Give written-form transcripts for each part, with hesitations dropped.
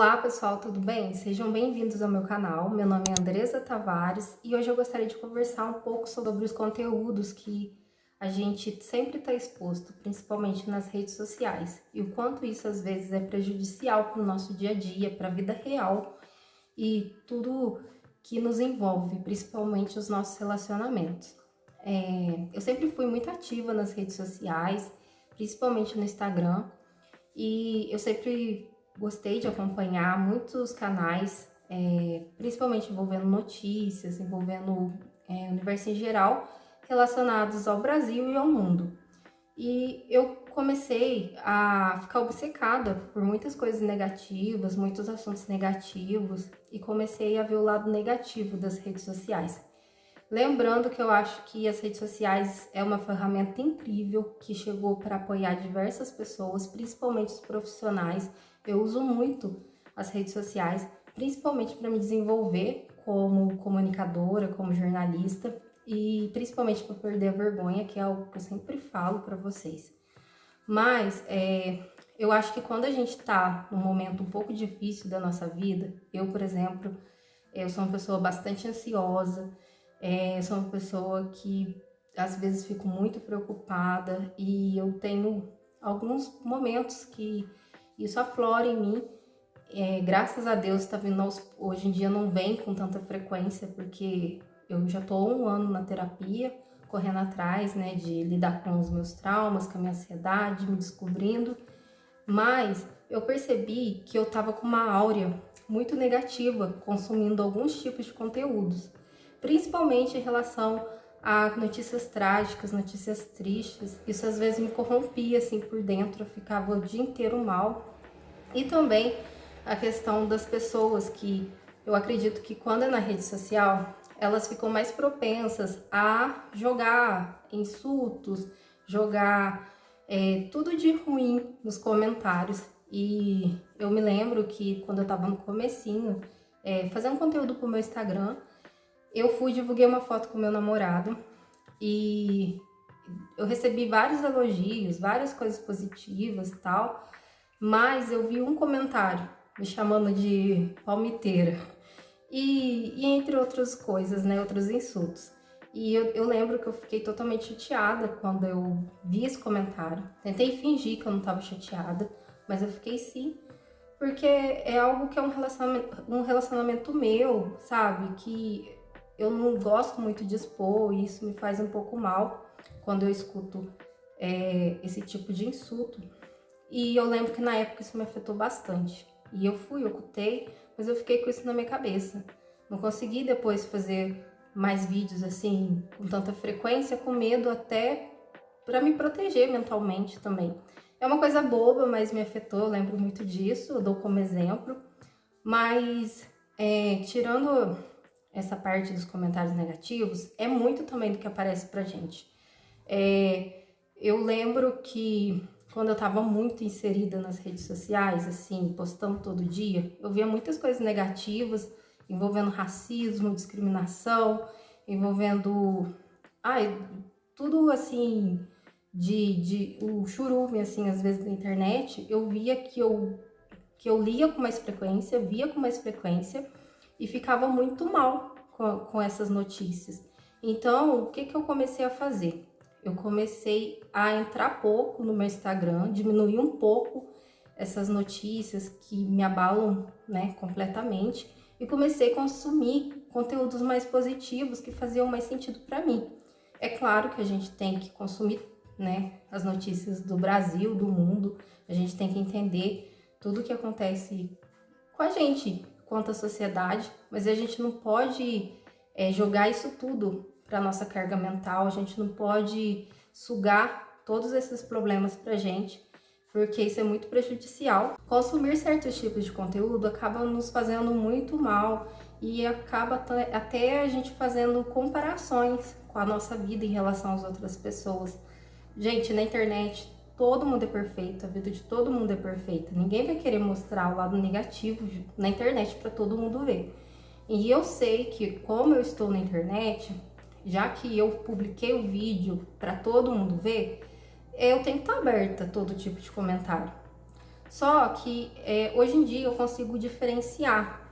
Olá pessoal, tudo bem? Sejam bem-vindos ao meu canal. Meu nome é Andresa Tavares e hoje eu gostaria de conversar um pouco sobre os conteúdos que a gente sempre está exposto, principalmente nas redes sociais, e o quanto isso às vezes é prejudicial para o nosso dia a dia, para a vida real e tudo que nos envolve, principalmente os nossos relacionamentos. Eu sempre fui muito ativa nas redes sociais, principalmente no Instagram, e eu sempre gostei de acompanhar muitos canais, principalmente envolvendo notícias, envolvendo o universo em geral, relacionados ao Brasil e ao mundo. E eu comecei a ficar obcecada por muitas coisas negativas, muitos assuntos negativos, e comecei a ver o lado negativo das redes sociais. Lembrando que eu acho que as redes sociais é uma ferramenta incrível que chegou para apoiar diversas pessoas, principalmente os profissionais. Eu uso muito as redes sociais, principalmente para me desenvolver como comunicadora, como jornalista e principalmente para perder a vergonha, que é algo que eu sempre falo para vocês. Mas eu acho que quando a gente está num momento um pouco difícil da nossa vida, eu, por exemplo, eu sou uma pessoa bastante ansiosa, eu sou uma pessoa que às vezes fico muito preocupada e eu tenho alguns momentos que isso aflora em mim. Graças a Deus tá vindo hoje em dia não vem com tanta frequência, porque eu já tô há 1 ano na terapia, correndo atrás, né, de lidar com os meus traumas, com a minha ansiedade, me descobrindo. Mas eu percebi que eu tava com uma áurea muito negativa, consumindo alguns tipos de conteúdos, principalmente em relação a notícias trágicas, notícias tristes. Isso às vezes me corrompia assim por dentro, eu ficava o dia inteiro mal. E também a questão das pessoas, que eu acredito que quando é na rede social, elas ficam mais propensas a jogar insultos, jogar tudo de ruim nos comentários. E eu me lembro que quando eu tava no comecinho, fazendo conteúdo pro meu Instagram, eu divulguei uma foto com meu namorado e eu recebi vários elogios, várias coisas positivas e tal, mas eu vi um comentário me chamando de palmiteira e entre outras coisas, né, outros insultos. E eu lembro que eu fiquei totalmente chateada quando eu vi esse comentário. Tentei fingir que eu não estava chateada, mas eu fiquei sim, porque é algo que é um relacionamento meu, sabe? Que eu não gosto muito de expor e isso me faz um pouco mal quando eu escuto esse tipo de insulto. E eu lembro que na época isso me afetou bastante. E eu ocultei, mas eu fiquei com isso na minha cabeça. Não consegui depois fazer mais vídeos assim com tanta frequência, com medo até para me proteger mentalmente também. É uma coisa boba, mas me afetou, eu lembro muito disso, eu dou como exemplo. Mas tirando essa parte dos comentários negativos, é muito também do que aparece pra gente. Eu lembro que quando eu tava muito inserida nas redes sociais, assim, postando todo dia, eu via muitas coisas negativas, envolvendo racismo, discriminação, envolvendo, tudo assim, de o churume, assim, às vezes na internet. Eu via que eu lia com mais frequência, via com mais frequência e ficava muito mal com essas notícias. Então, o que eu comecei a fazer? Eu comecei a entrar pouco no meu Instagram, diminuir um pouco essas notícias que me abalam, né, completamente, e comecei a consumir conteúdos mais positivos que faziam mais sentido para mim. É claro que a gente tem que consumir, né, as notícias do Brasil, do mundo, a gente tem que entender tudo o que acontece com a gente, quanto à sociedade, mas a gente não pode jogar isso tudo para nossa carga mental, a gente não pode sugar todos esses problemas pra gente, porque isso é muito prejudicial. Consumir certos tipos de conteúdo acaba nos fazendo muito mal e acaba até a gente fazendo comparações com a nossa vida em relação às outras pessoas. Gente, na internet todo mundo é perfeito, a vida de todo mundo é perfeita. Ninguém vai querer mostrar o lado negativo na internet para todo mundo ver. E eu sei que como eu estou na internet, já que eu publiquei o vídeo para todo mundo ver, eu tenho que estar aberta a todo tipo de comentário. Só que hoje em dia eu consigo diferenciar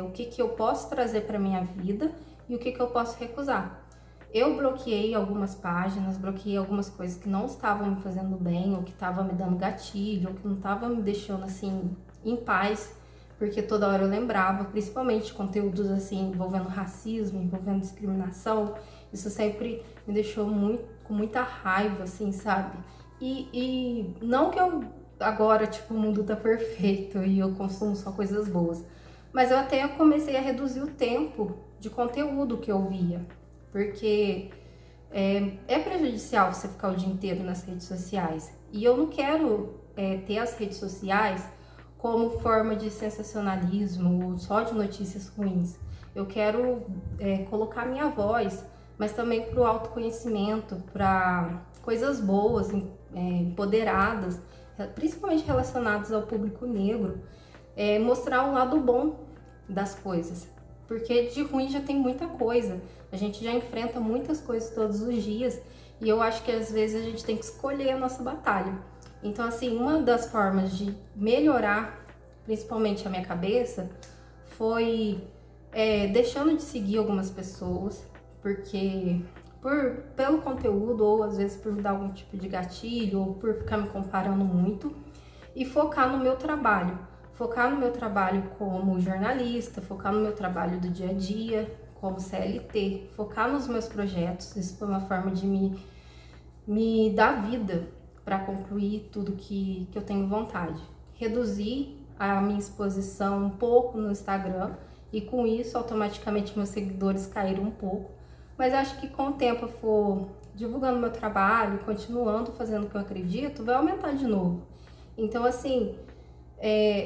o que eu posso trazer para minha vida e o que eu posso recusar. Eu bloqueei algumas páginas, bloqueei algumas coisas que não estavam me fazendo bem, ou que estavam me dando gatilho, ou que não estavam me deixando assim em paz, porque toda hora eu lembrava, principalmente conteúdos assim envolvendo racismo, envolvendo discriminação. Isso sempre me deixou com muita raiva, assim, sabe? E não que eu agora, tipo, o mundo tá perfeito e eu consumo só coisas boas, mas eu até comecei a reduzir o tempo de conteúdo que eu via, porque é prejudicial você ficar o dia inteiro nas redes sociais. E eu não quero ter as redes sociais como forma de sensacionalismo ou só de notícias ruins. Eu quero colocar minha voz, mas também para o autoconhecimento, para coisas boas, empoderadas, principalmente relacionadas ao público negro, mostrar o lado bom das coisas. Porque de ruim já tem muita coisa, a gente já enfrenta muitas coisas todos os dias e eu acho que às vezes a gente tem que escolher a nossa batalha. Então, assim, uma das formas de melhorar, principalmente a minha cabeça, foi deixando de seguir algumas pessoas, porque pelo conteúdo, ou às vezes por me dar algum tipo de gatilho, ou por ficar me comparando muito, e focar no meu trabalho. Focar no meu trabalho como jornalista, focar no meu trabalho do dia a dia, como CLT, focar nos meus projetos. Isso foi uma forma de me dar vida para concluir tudo que eu tenho vontade. Reduzir a minha exposição um pouco no Instagram e com isso automaticamente meus seguidores caíram um pouco. Mas acho que com o tempo eu for divulgando meu trabalho, continuando fazendo o que eu acredito, vai aumentar de novo. Então, assim,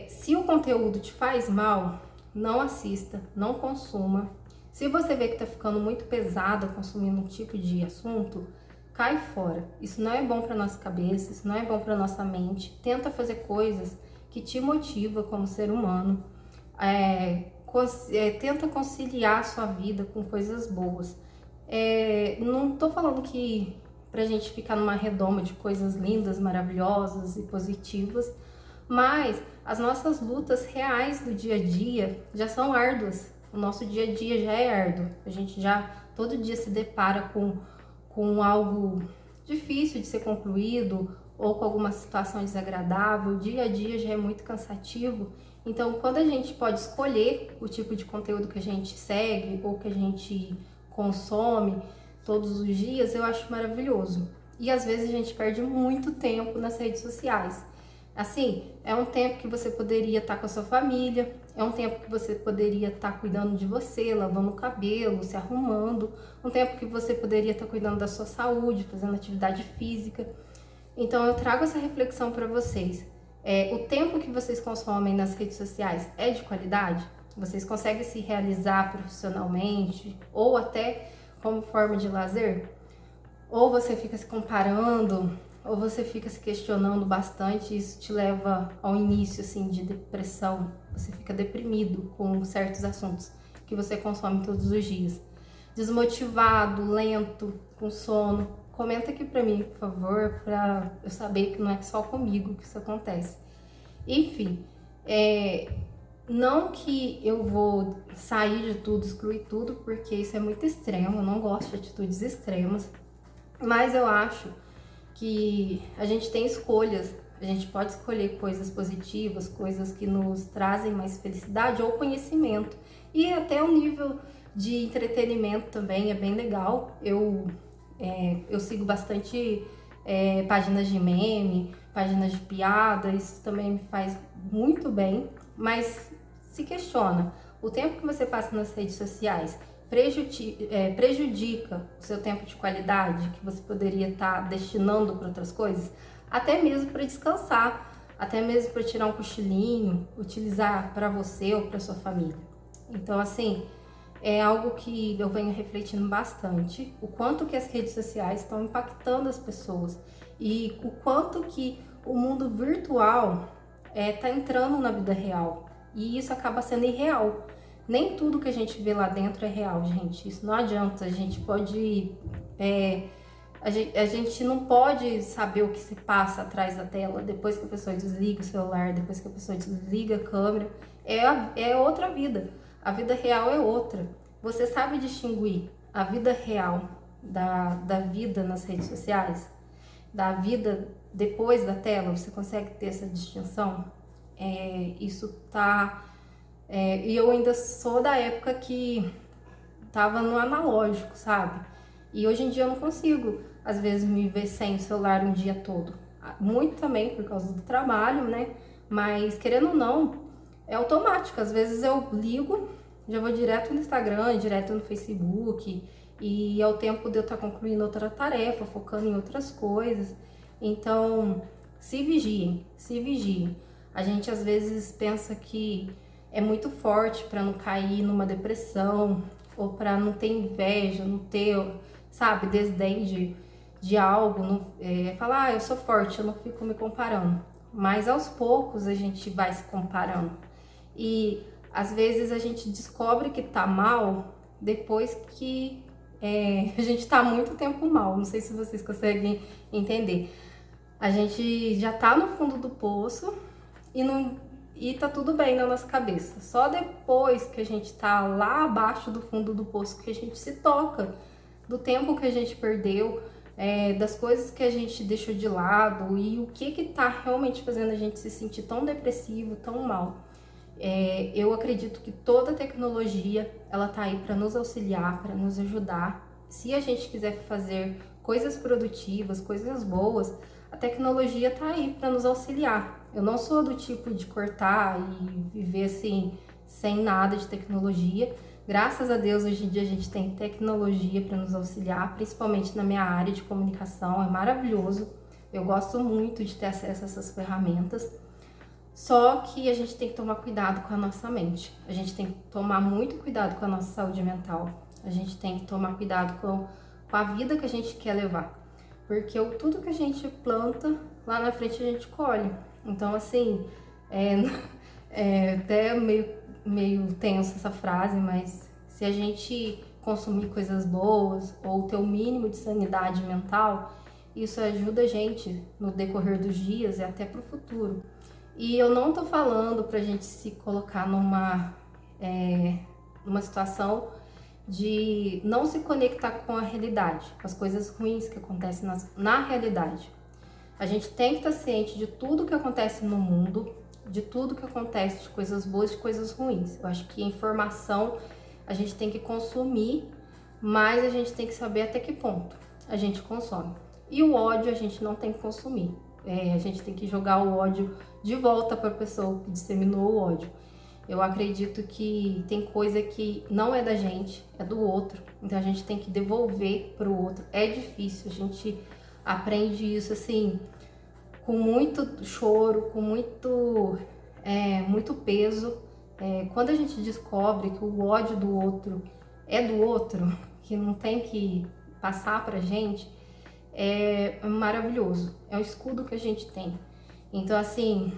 se o conteúdo te faz mal, não assista, não consuma. Se você vê que tá ficando muito pesado consumindo um tipo de assunto, cai fora. Isso não é bom para nossa cabeça, isso não é bom para nossa mente. Tenta fazer coisas que te motivam como ser humano. Tenta conciliar a sua vida com coisas boas. Não tô falando que pra gente ficar numa redoma de coisas lindas, maravilhosas e positivas, mas as nossas lutas reais do dia a dia já são árduas. O nosso dia a dia já é árduo. A gente já todo dia se depara com algo difícil de ser concluído ou com alguma situação desagradável. O dia a dia já é muito cansativo. Então, quando a gente pode escolher o tipo de conteúdo que a gente segue ou que a gente consome todos os dias, eu acho maravilhoso. E às vezes a gente perde muito tempo nas redes sociais. Assim, é um tempo que você poderia estar com a sua família, é um tempo que você poderia estar cuidando de você, lavando o cabelo, se arrumando, um tempo que você poderia estar cuidando da sua saúde, fazendo atividade física. Então eu trago essa reflexão para vocês. O tempo que vocês consomem nas redes sociais é de qualidade? Vocês conseguem se realizar profissionalmente ou até como forma de lazer? Ou você fica se comparando, ou você fica se questionando bastante, e isso te leva ao início assim de depressão. Você fica deprimido com certos assuntos que você consome todos os dias. Desmotivado, lento, com sono. Comenta aqui pra mim, por favor, pra eu saber que não é só comigo que isso acontece. Enfim, não que eu vou sair de tudo, excluir tudo, porque isso é muito extremo, eu não gosto de atitudes extremas, mas eu acho que a gente tem escolhas, a gente pode escolher coisas positivas, coisas que nos trazem mais felicidade ou conhecimento, e até o nível de entretenimento também é bem legal. Eu sigo bastante páginas de meme, páginas de piada, isso também me faz muito bem, mas se questiona, o tempo que você passa nas redes sociais prejudica o seu tempo de qualidade que você poderia estar destinando para outras coisas, até mesmo para descansar, até mesmo para tirar um cochilinho, utilizar para você ou para sua família. Então, assim, é algo que eu venho refletindo bastante, o quanto que as redes sociais estão impactando as pessoas e o quanto que o mundo virtual está entrando na vida real e isso acaba sendo irreal. Nem tudo que a gente vê lá dentro é real, gente. Isso não adianta. A gente pode A gente não pode saber o que se passa atrás da tela, depois que a pessoa desliga o celular, depois que a pessoa desliga a câmera. É outra vida. A vida real é outra. Você sabe distinguir a vida real da vida nas redes sociais? Da vida depois da tela? Você consegue ter essa distinção? Isso tá... e eu ainda sou da época que tava no analógico, sabe? E hoje em dia eu não consigo, às vezes, me ver sem o celular um dia todo. Muito também por causa do trabalho, né? Mas, querendo ou não, é automático. Às vezes eu ligo, já vou direto no Instagram, direto no Facebook, e é o tempo de eu estar concluindo outra tarefa, focando em outras coisas. Então, se vigiem, se vigiem. A gente às vezes pensa que é muito forte para não cair numa depressão, ou para não ter inveja, não ter, sabe, desdém de algo, não, falar, eu sou forte, eu não fico me comparando. Mas aos poucos a gente vai se comparando. E às vezes a gente descobre que tá mal depois que a gente tá há muito tempo mal. Não sei se vocês conseguem entender. A gente já tá no fundo do poço e tá tudo bem na nossa cabeça. Só depois que a gente tá lá abaixo do fundo do poço que a gente se toca do tempo que a gente perdeu, das coisas que a gente deixou de lado e o que tá realmente fazendo a gente se sentir tão depressivo, tão mal. Eu acredito que toda tecnologia, ela tá aí para nos auxiliar, para nos ajudar. Se a gente quiser fazer coisas produtivas, coisas boas, a tecnologia tá aí para nos auxiliar. Eu não sou do tipo de cortar e viver assim, sem nada de tecnologia. Graças a Deus, hoje em dia a gente tem tecnologia para nos auxiliar, principalmente na minha área de comunicação, é maravilhoso. Eu gosto muito de ter acesso a essas ferramentas. Só que a gente tem que tomar cuidado com a nossa mente. A gente tem que tomar muito cuidado com a nossa saúde mental. A gente tem que tomar cuidado com a vida que a gente quer levar. Porque tudo que a gente planta, lá na frente a gente colhe. Então, assim, até meio tenso essa frase, mas se a gente consumir coisas boas ou ter o mínimo de sanidade mental, isso ajuda a gente no decorrer dos dias e até para o futuro. E eu não tô falando pra gente se colocar numa situação de não se conectar com a realidade, com as coisas ruins que acontecem na realidade. A gente tem que estar ciente de tudo que acontece no mundo, de tudo que acontece, de coisas boas e de coisas ruins. Eu acho que a informação a gente tem que consumir, mas a gente tem que saber até que ponto a gente consome. E o ódio a gente não tem que consumir. A gente tem que jogar o ódio de volta para a pessoa que disseminou o ódio. Eu acredito que tem coisa que não é da gente, é do outro. Então a gente tem que devolver para o outro. É difícil, a gente aprende isso assim, com muito choro, com muito peso. Quando a gente descobre que o ódio do outro é do outro, que não tem que passar pra gente, é maravilhoso. É um escudo que a gente tem. Então, assim,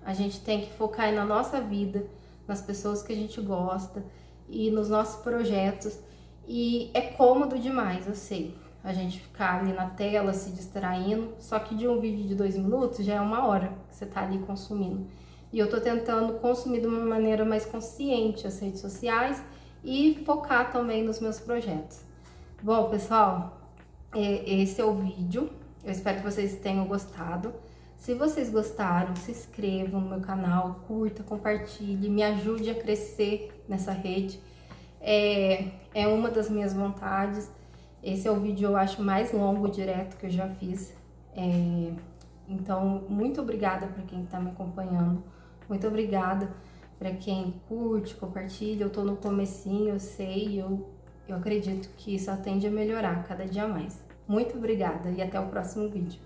a gente tem que focar aí na nossa vida, nas pessoas que a gente gosta e nos nossos projetos. E é cômodo demais, eu sei, a gente ficar ali na tela se distraindo, só que de um vídeo de 2 minutos já é 1 hora que você tá ali consumindo. E eu tô tentando consumir de uma maneira mais consciente as redes sociais e focar também nos meus projetos. Bom, pessoal, esse é o vídeo. Eu espero que vocês tenham gostado. Se vocês gostaram, se inscrevam no meu canal, curta, compartilhe, me ajude a crescer nessa rede. É uma das minhas vontades. Esse é o vídeo, eu acho, mais longo direto que eu já fiz. Então, muito obrigada para quem está me acompanhando. Muito obrigada para quem curte, compartilha. Eu tô no comecinho, eu sei, eu acredito que isso tende a melhorar cada dia mais. Muito obrigada e até o próximo vídeo.